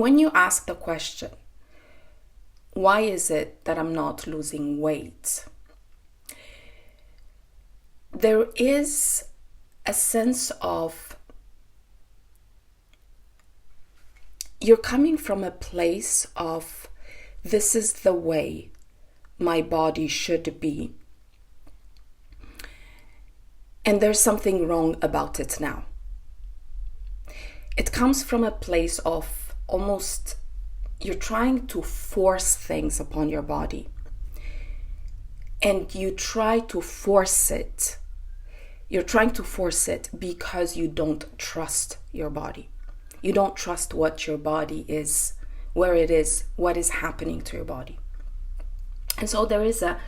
when you ask the question, why is it that I'm not losing weight? There is a sense of you're coming from a place of this is the way my body should be. And there's something wrong about it now. It comes from a place of almost you're trying to force things upon your body. And you try to force it. You're trying to force it because you don't trust your body. You don't trust what your body is, where it is, what is happening to your body. And so there is a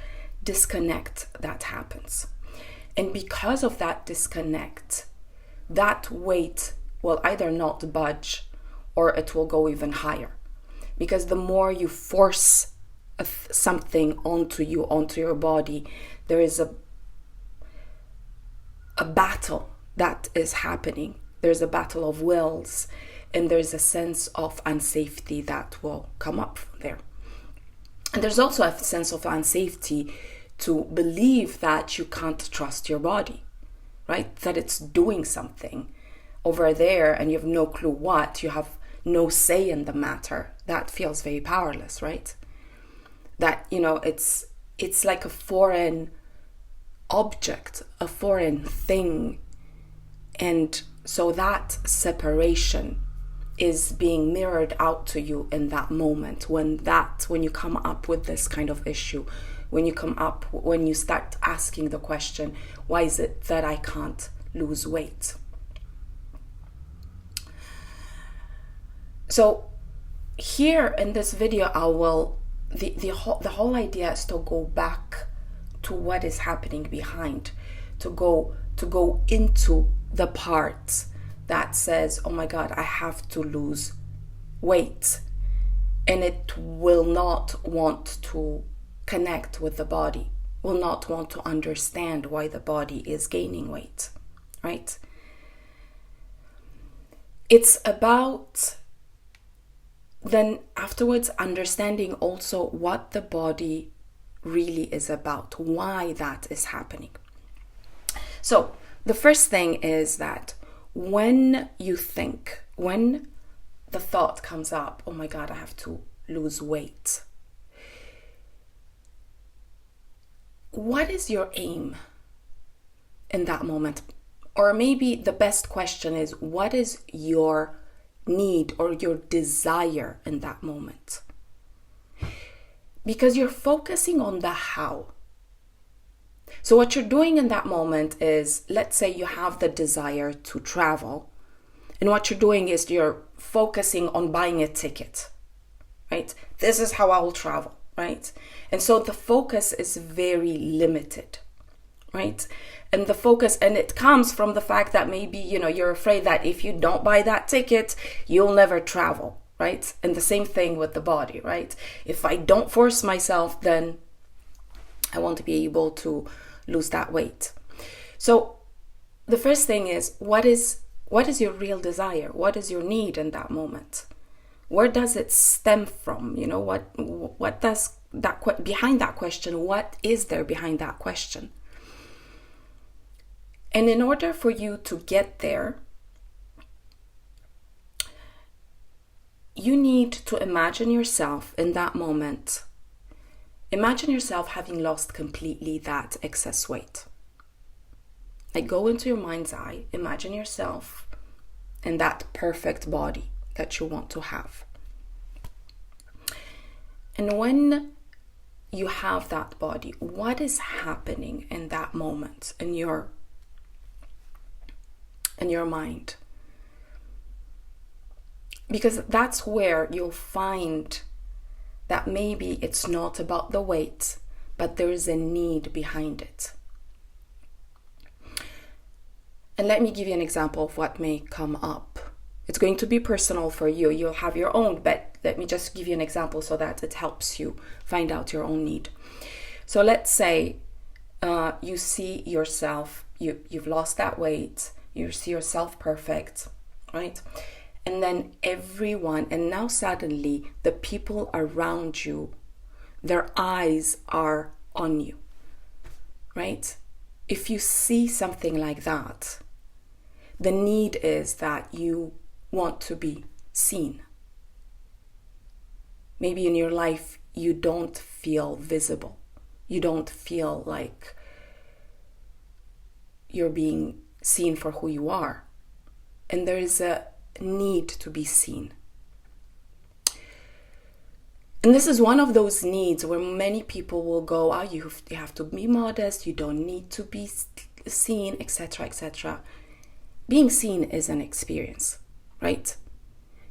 disconnect that happens. And because of that disconnect, that weight will either not budge or it will go even higher. Because the more you force something onto your body, there is a battle that is happening. There's a battle of wills, and there's a sense of unsafety that will come up from there. And there's also a sense of unsafety to believe that you can't trust your body, right? That it's doing something over there and you have no clue what, you have no say in the matter. That feels very powerless, right? That, it's like a foreign object, a foreign thing. And so that separation is being mirrored out to you in that moment when you come up with this kind of issue, when you start asking the question, why is it that I can't lose weight? So here in this video, the whole idea is to go back to what is happening behind, to go into the part that says, oh my God, I have to lose weight. And it will not want to connect with the body, will not want to understand why the body is gaining weight, right? It's about then afterwards understanding also what the body really is about, why that is happening. So the first thing is that when the thought comes up, oh my God, I have to lose weight, what is your aim in that moment? Or maybe the best question is, what is your need or your desire in that moment? Because you're focusing on the how. So what you're doing in that moment is, let's say you have the desire to travel, and what you're doing is you're focusing on buying a ticket, right? This is how I will travel, right? And so the focus is very limited, right? And it comes from the fact that maybe, you're afraid that if you don't buy that ticket, you'll never travel, right? And the same thing with the body, right? If I don't force myself, then I won't be able to lose that weight. So the first thing is, what is your real desire? What is your need in that moment? Where does it stem from? What does that behind that question? What is there behind that question? And in order for you to get there, you need to imagine yourself in that moment. Imagine yourself having lost completely that excess weight. Like, go into your mind's eye, imagine yourself in that perfect body that you want to have. And when you have that body, what is happening in that moment in your mind? Because that's where you'll find that maybe it's not about the weight, but there is a need behind it. And let me give you an example of what may come up. It's going to be personal for you. You'll have your own, but let me just give you an example so that it helps you find out your own need. So let's say you see yourself, you've lost that weight, you see yourself perfect, right? And then and now suddenly the people around you, their eyes are on you, right? If you see something like that, the need is that you want to be seen. Maybe in your life, you don't feel visible. You don't feel like you're being seen for who you are. And there is a need to be seen. And this is one of those needs where many people will go, you have to be modest, you don't need to be seen, etc., etc. Being seen is an experience, right?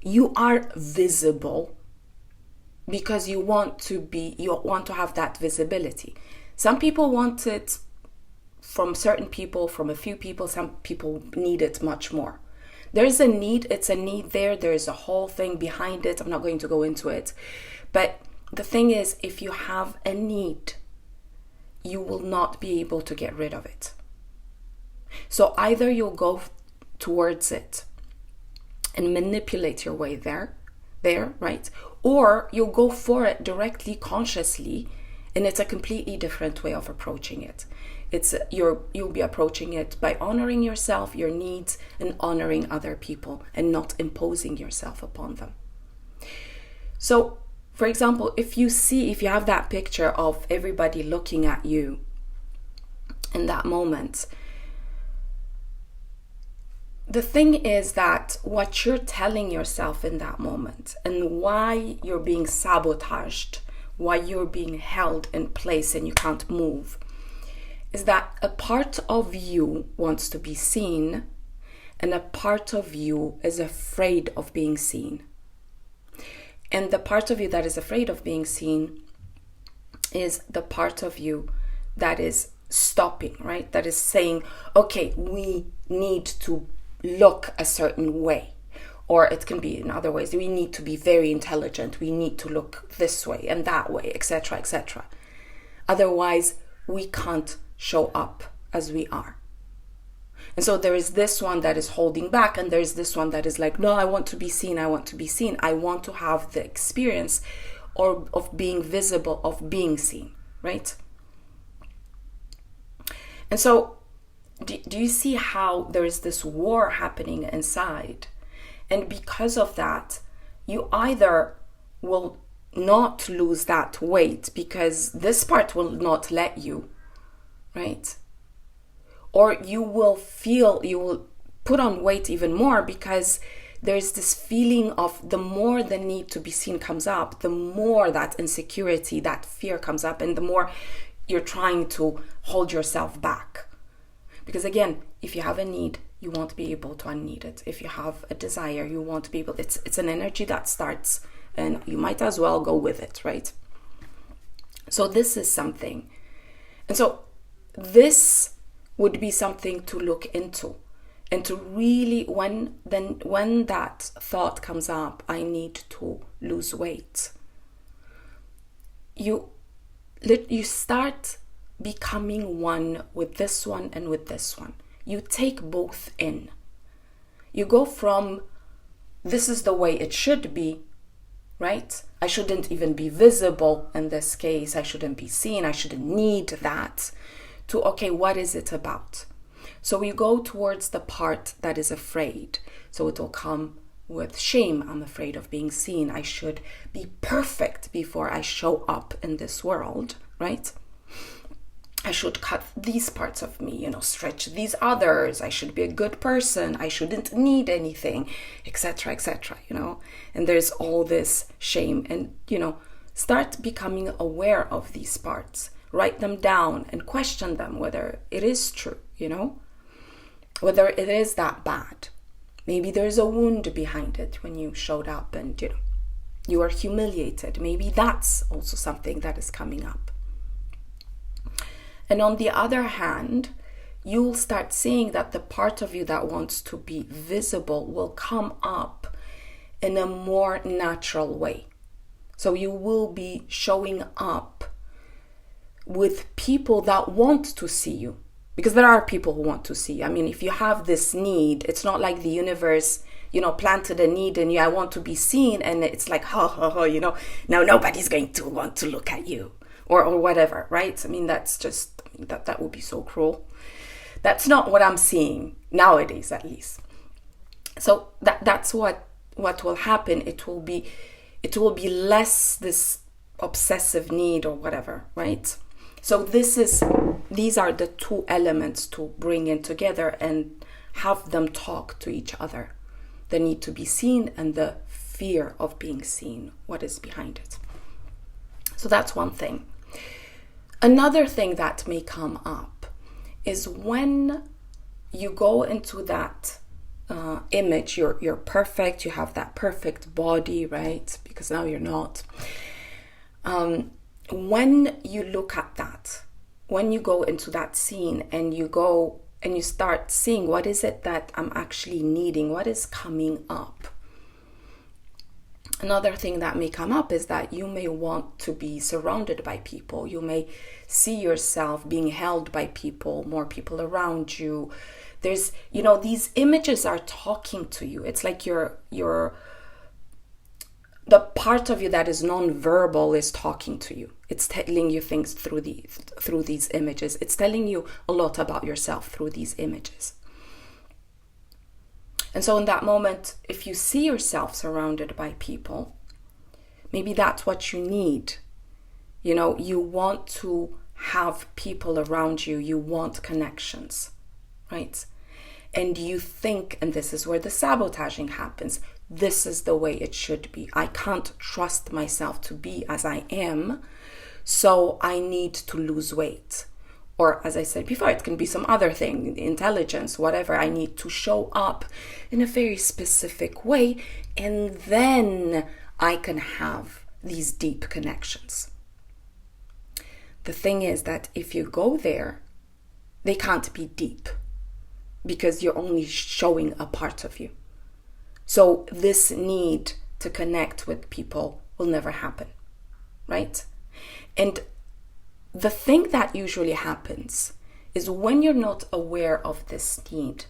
You are visible because you want to have that visibility. Some people want it from certain people, from a few people. Some people need it much more. There's a need, it's a need there. There's a whole thing behind it. I'm not going to go into it. But the thing is, if you have a need, you will not be able to get rid of it. So either you'll go towards it and manipulate your way there, right? Or you'll go for it directly, consciously, and it's a completely different way of approaching it. You'll be approaching it by honoring yourself, your needs, and honoring other people, and not imposing yourself upon them. So, for example, if you have that picture of everybody looking at you in that moment, the thing is that what you're telling yourself in that moment and why you're being sabotaged, why you're being held in place and you can't move, is that a part of you wants to be seen and a part of you is afraid of being seen. And the part of you that is afraid of being seen is the part of you that is stopping, right? That is saying, okay, we need to look a certain way. Or it can be in other ways. We need to be very intelligent. We need to look this way and that way, etc., etc. Otherwise, we can't show up as we are. And so there is this one that is holding back, and there's this one that is like, no, I want to be seen. I want to be seen. I want to have the experience of being visible, of being seen, right? And so do you see how there is this war happening inside? And because of that, you either will not lose that weight because this part will not let you, right? Or you will put on weight even more because there's this feeling of the more the need to be seen comes up, the more that insecurity, that fear comes up, and the more you're trying to hold yourself back. Because again, if you have a need, you won't be able to unneed it. If you have a desire, you won't be able, it's an energy that starts and you might as well go with it, right? So this is something. And so this would be something to look into and to really, when that thought comes up, I need to lose weight, you start becoming one with this one and with this one. You take both in. You go from, this is the way it should be, right? I shouldn't even be visible in this case. I shouldn't be seen. I shouldn't need that. To, okay, what is it about? So we go towards the part that is afraid. So it will come with shame. I'm afraid of being seen. I should be perfect before I show up in this world, right? I should cut these parts of me, stretch these others. I should be a good person. I shouldn't need anything, etc., etc., And there's all this shame. And, start becoming aware of these parts. Write them down and question them whether it is true, whether it is that bad. Maybe there's a wound behind it when you showed up and, you are humiliated. Maybe that's also something that is coming up. And on the other hand, you'll start seeing that the part of you that wants to be visible will come up in a more natural way. So you will be showing up with people that want to see you, because there are people who want to see you. I mean, if you have this need, it's not like the universe planted a need in you. I want to be seen. And it's like, now nobody's going to want to look at you or whatever, right? I mean, that's just, that would be so cruel. That's not what I'm seeing nowadays, at least. So that's what will happen. It will be less this obsessive need or whatever, right? So these are the two elements to bring in together and have them talk to each other. The need to be seen and the fear of being seen, what is behind it. So that's one thing. Another thing that may come up is when you go into that image, you're perfect, you have that perfect body, right? Because now you're not. When you look at that, when you go into that scene and you go and you start seeing what is it that I'm actually needing, what is coming up. Another thing that may come up is that you may want to be surrounded by people. You may see yourself being held by people, more people around you. There's, these images are talking to you. It's like the part of you that is non-verbal is talking to you. It's telling you things through these images. It's telling you a lot about yourself through these images. And so in that moment, if you see yourself surrounded by people, maybe that's what you need. You want to have people around you. You want connections, right? And you think, and this is where the sabotaging happens, this is the way it should be. I can't trust myself to be as I am, so I need to lose weight. Or as I said before, it can be some other thing, intelligence, whatever. I need to show up in a very specific way, and then I can have these deep connections. The thing is that if you go there, they can't be deep because you're only showing a part of you. So this need to connect with people will never happen, right? And the thing that usually happens is when you're not aware of this need,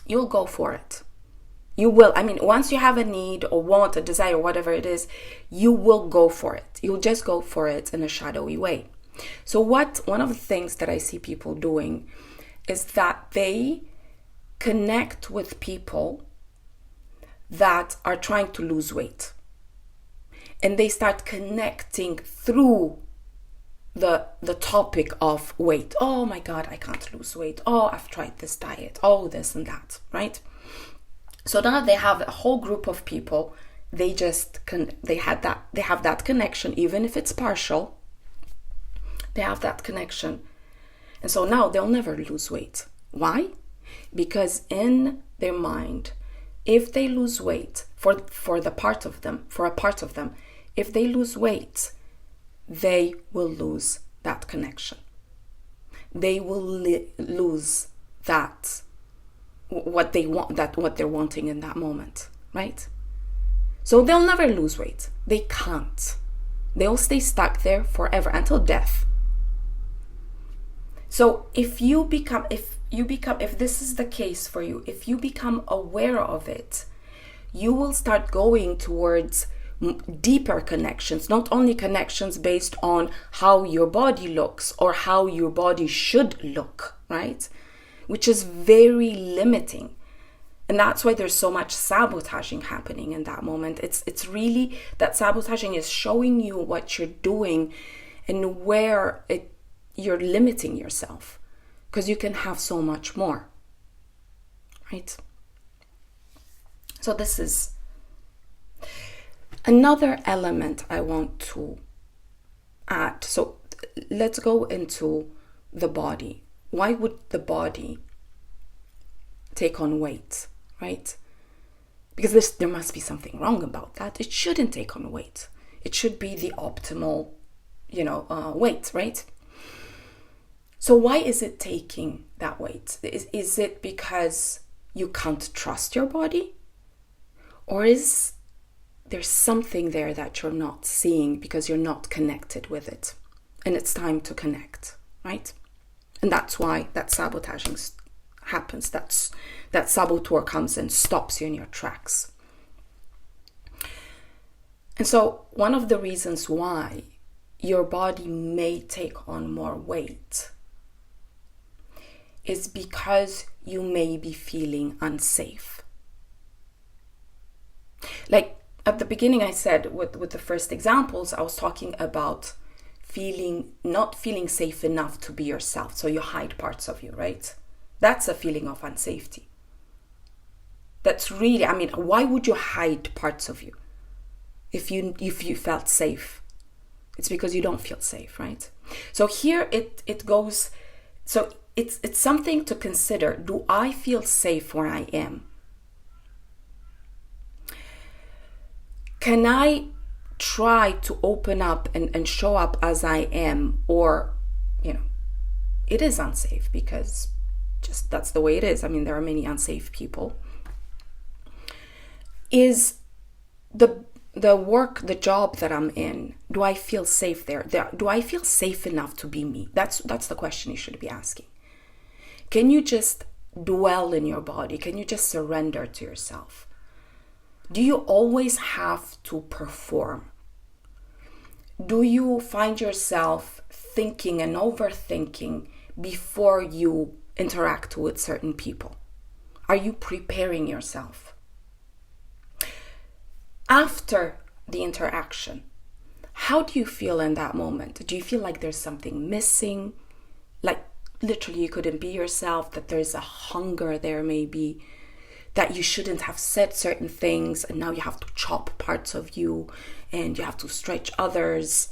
you'll go for it. You will. Once you have a need or want, a desire, whatever it is, you will go for it. You'll just go for it in a shadowy way. So one of the things that I see people doing is that they connect with people that are trying to lose weight. And they start connecting through the topic of weight. Oh my God, I can't lose weight. Oh, I've tried this diet. Oh, this and that, right? So now they have a whole group of people. They have that connection, even if it's partial. They have that connection. And so now they'll never lose weight. Why? Because in their mind, if they lose weight for a part of them, if they lose weight, they will lose that connection. They will lose that what they want, what they're wanting in that moment, right? So they'll never lose weight. They can't. They'll stay stuck there forever until death. So if this is the case for you, if you become aware of it, you will start going towards deeper connections, not only connections based on how your body looks or how your body should look, right? Which is very limiting. And that's why there's so much sabotaging happening in that moment. It's really that sabotaging is showing you what you're doing and where you're limiting yourself, because you can have so much more, right? So this is another element I want to add. So let's go into the body. Why would the body take on weight, right? Because there must be something wrong about that. It shouldn't take on weight. It should be the optimal, weight, right? So why is it taking that weight? Is it because you can't trust your body? Or is there something there that you're not seeing because you're not connected with it? And it's time to connect, right? And that's why that sabotaging happens. That saboteur comes and stops you in your tracks. And so one of the reasons why your body may take on more weight is because you may be feeling unsafe. Like at the beginning I said with the first examples, I was talking about not feeling safe enough to be yourself. So you hide parts of you, right? That's a feeling of unsafety. That's really, why would you hide parts of you if you felt safe? It's because you don't feel safe, right? So here it goes. So it's something to consider. Do I feel safe where I am? Can I try to open up and show up as I am? Or, it is unsafe because just that's the way it is. There are many unsafe people. Is the job that I'm in, do I feel safe there? Do I feel safe enough to be me? That's the question you should be asking. Can you just dwell in your body? Can you just surrender to yourself? Do you always have to perform? Do you find yourself thinking and overthinking before you interact with certain people? Are you preparing yourself? After the interaction, how do you feel in that moment? Do you feel like there's something missing? Like literally you couldn't be yourself, that there's a hunger there maybe, that you shouldn't have said certain things and now you have to chop parts of you and you have to stretch others?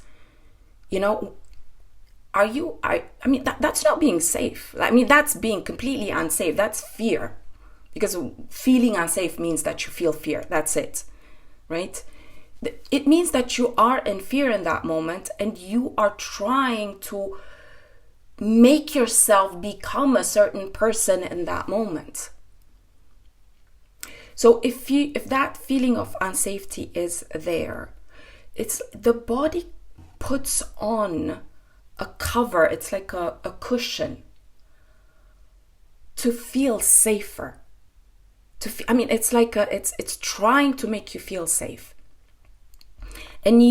That's not being safe. That's being completely unsafe. That's fear. Because feeling unsafe means that you feel fear. That's it. Right? It means that you are in fear in that moment and you are trying to make yourself become a certain person in that moment. So if that feeling of unsafety is there, it's the body puts on a cover. It's like a cushion to feel safer. It's like it's trying to make you feel safe. And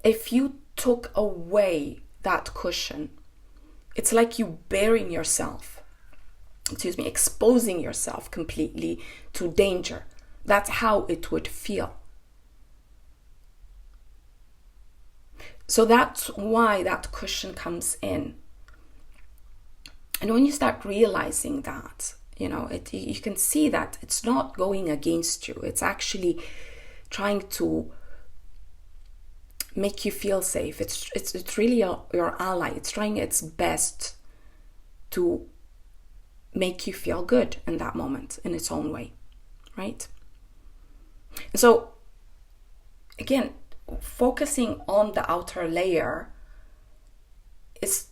if you took away that cushion, it's like you burying yourself, exposing yourself completely to danger. That's how it would feel. So that's why that cushion comes in. And when you start realizing that, you can see that it's not going against you. It's actually trying to make you feel safe. It's really your ally. It's trying its best to make you feel good in that moment in its own way, right? And so, again, focusing on the outer layer is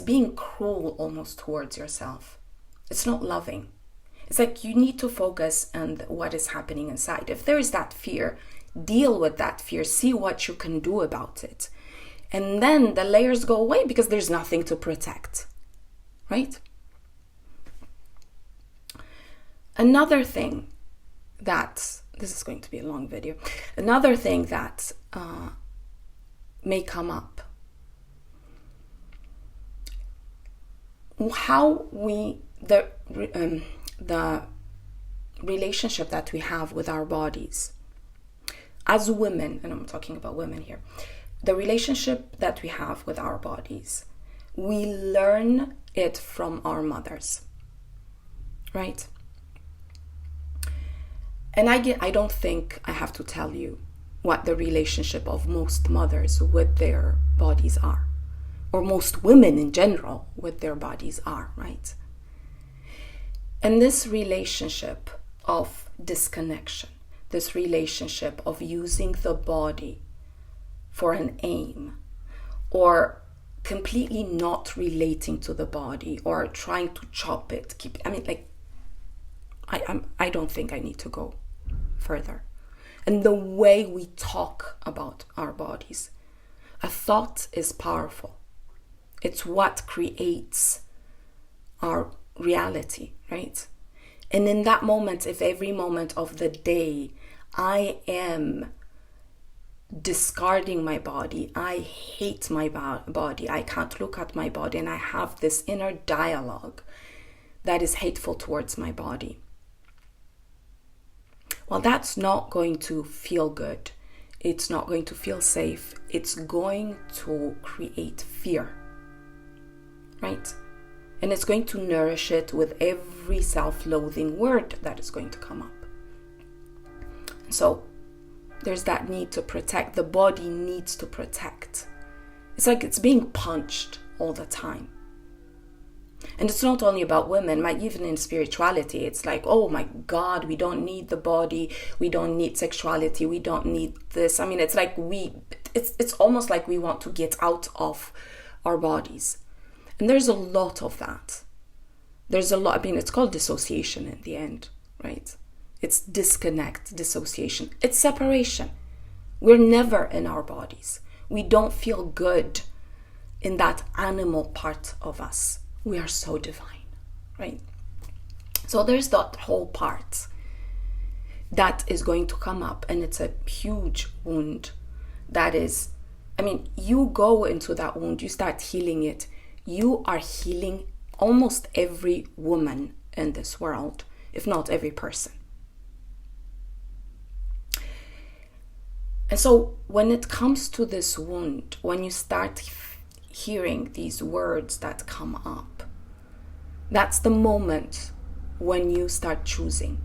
being cruel almost towards yourself. It's not loving. It's like you need to focus on what is happening inside. If there is that fear, deal with that fear. See what you can do about it. And then the layers go away because there's nothing to protect. Right? Another thing that, this is going to be a long video. Another thing that may come up. How the relationship that we have with our bodies as women, and I'm talking about women here, the relationship that we have with our bodies, we learn it from our mothers, right? And I don't think I have to tell you what the relationship of most mothers with their bodies are, or most women in general with their bodies are, right? And this relationship of disconnection, this relationship of using the body for an aim, or completely not relating to the body, or trying to chop it, I don't think I need to go further. And the way we talk about our bodies, a thought is powerful. It's what creates our reality, right? And in that moment, if every moment of the day I am discarding my body, I hate my body, I can't look at my body, and I have this inner dialogue that is hateful towards my body, well, that's not going to feel good. It's not going to feel safe. It's going to create fear, right? And it's going to nourish it with every self-loathing word that is going to come up. So there's that need to protect. The body needs to protect. It's like it's being punched all the time. And it's not only about women, like even in spirituality, it's like, oh my God, we don't need the body, we don't need sexuality, we don't need this. I mean, it's like it's almost like we want to get out of our bodies. And there's a lot of that. There's a lot, I mean, it's called dissociation in the end, right? It's disconnect, dissociation. It's separation. We're never in our bodies. We don't feel good in that animal part of us. We are so divine, right? So there's that whole part that is going to come up, and it's a huge wound that is, I mean, you go into that wound, you start healing it. You are healing almost every woman in this world, if not every person. And so when it comes to this wound, when you start hearing these words that come up, that's the moment when you start choosing.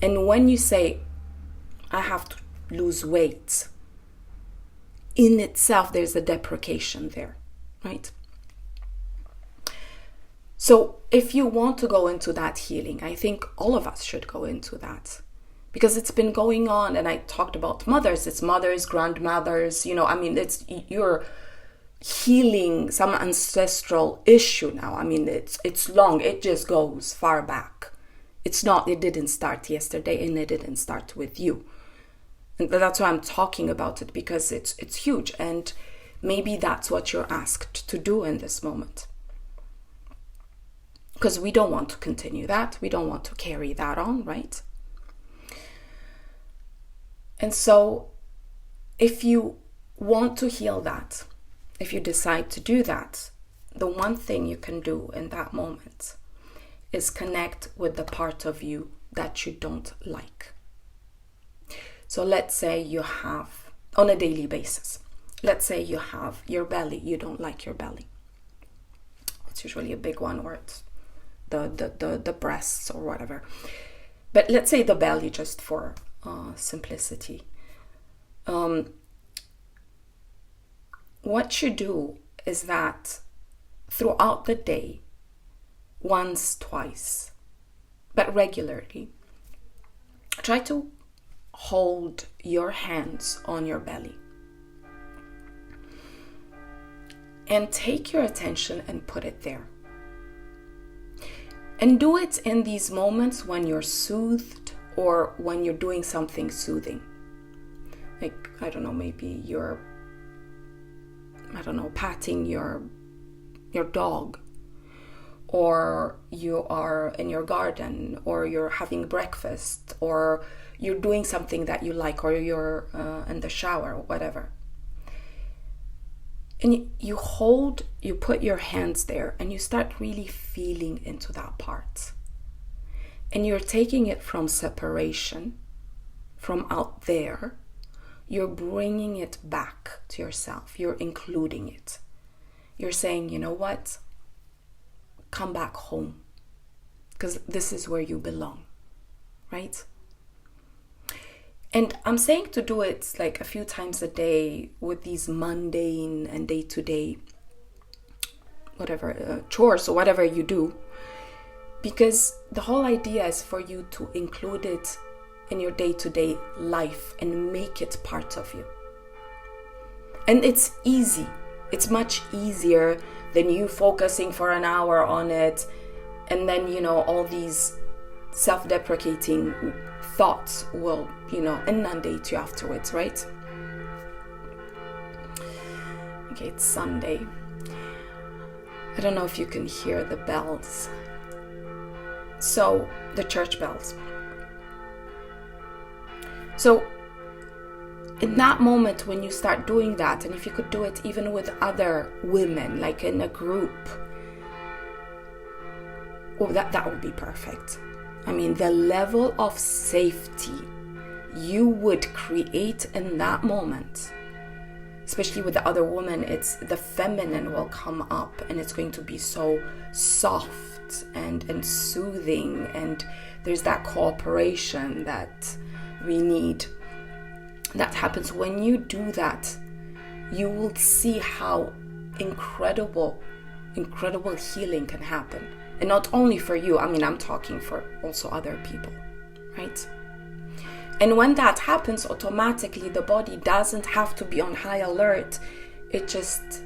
And when you say, I have to lose weight, in itself, there's a deprecation there, right? So if you want to go into that healing, I think all of us should go into that. Because it's been going on, and I talked about mothers, it's mothers, grandmothers, I mean, you're healing some ancestral issue now. I mean, it's long, it just goes far back. It didn't start yesterday, and it didn't start with you. And that's why I'm talking about it, because it's huge, and maybe that's what you're asked to do in this moment. Because we don't want to continue that. We don't want to carry that on, right? And so if you want to heal that, if you decide to do that, the one thing you can do in that moment is connect with the part of you that you don't like. So let's say you have, on a daily basis, let's say you have your belly, you don't like your belly. It's usually a big one, or it's the breasts or whatever. But let's say the belly, just for simplicity. What you do is that throughout the day, once, twice, but regularly, try to hold your hands on your belly and take your attention and put it there. And do it in these moments when you're soothed or when you're doing something soothing. Like, I don't know, maybe you're, patting your dog, or you are in your garden, or you're having breakfast, or you're doing something that you like, or you're in the shower, or whatever. And you put your hands there, and you start really feeling into that part. And you're taking it from separation, from out there. You're bringing it back to yourself. You're including it. You're saying, you know what? Come back home. Because this is where you belong, right? And I'm saying to do it like a few times a day with these mundane and day-to-day chores or whatever you do. Because the whole idea is for you to include it in your day-to-day life and make it part of you. And it's easy. It's much easier than you focusing for an hour on it, and then, all these self-deprecating thoughts will, inundate you afterwards, right? Okay, it's Sunday. I don't know if you can hear the bells So the church bells. So in that moment when you start doing that, and if you could do it even with other women, like in a group, oh, that would be perfect. I mean, the level of safety you would create in that moment, especially with the other woman, it's the feminine will come up, and it's going to be so soft and soothing, and there's that cooperation that we need. That happens when you do that. You will see how incredible healing can happen. And not only for you, I mean, I'm talking for also other people, right? And when that happens, automatically the body doesn't have to be on high alert. It just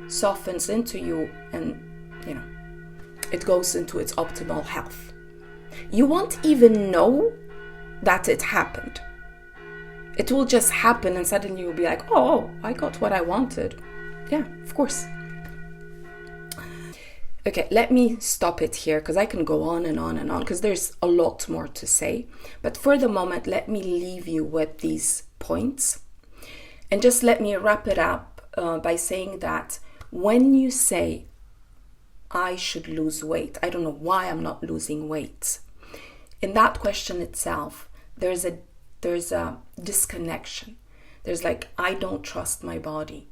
softens into you, and it goes into its optimal health. You won't even know that it happened. It will just happen, and suddenly you'll be like, oh, I got what I wanted. Yeah, of course. Okay, let me stop it here, because I can go on and on and on, because there's a lot more to say. But for the moment, let me leave you with these points. And just let me wrap it up by saying that when you say, I should lose weight, I don't know why I'm not losing weight. In that question itself, there's a disconnection. There's like, I don't trust my body.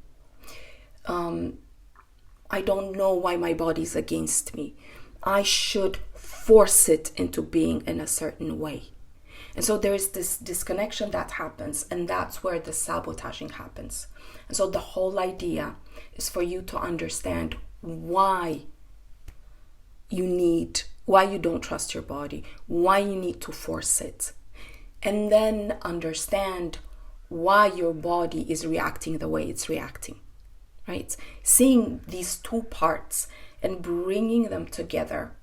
I don't know why my body's against me. I should force it into being in a certain way. And so there is this disconnection that happens, and that's where the sabotaging happens. And so the whole idea is for you to understand why you don't trust your body, why you need to force it. And then understand why your body is reacting the way it's reacting, right? Seeing these two parts and bringing them together.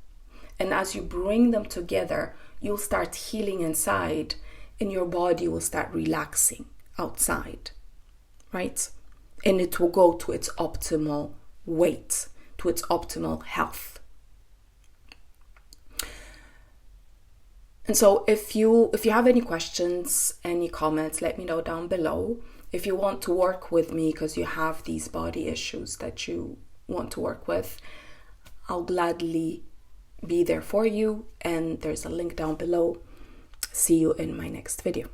And as you bring them together, you'll start healing inside, and your body will start relaxing outside, right? And it will go to its optimal weight, to its optimal health. And so if you have any questions, any comments, let me know down below. If you want to work with me because you have these body issues that you want to work with, I'll gladly be there for you. And there's a link down below. See you in my next video.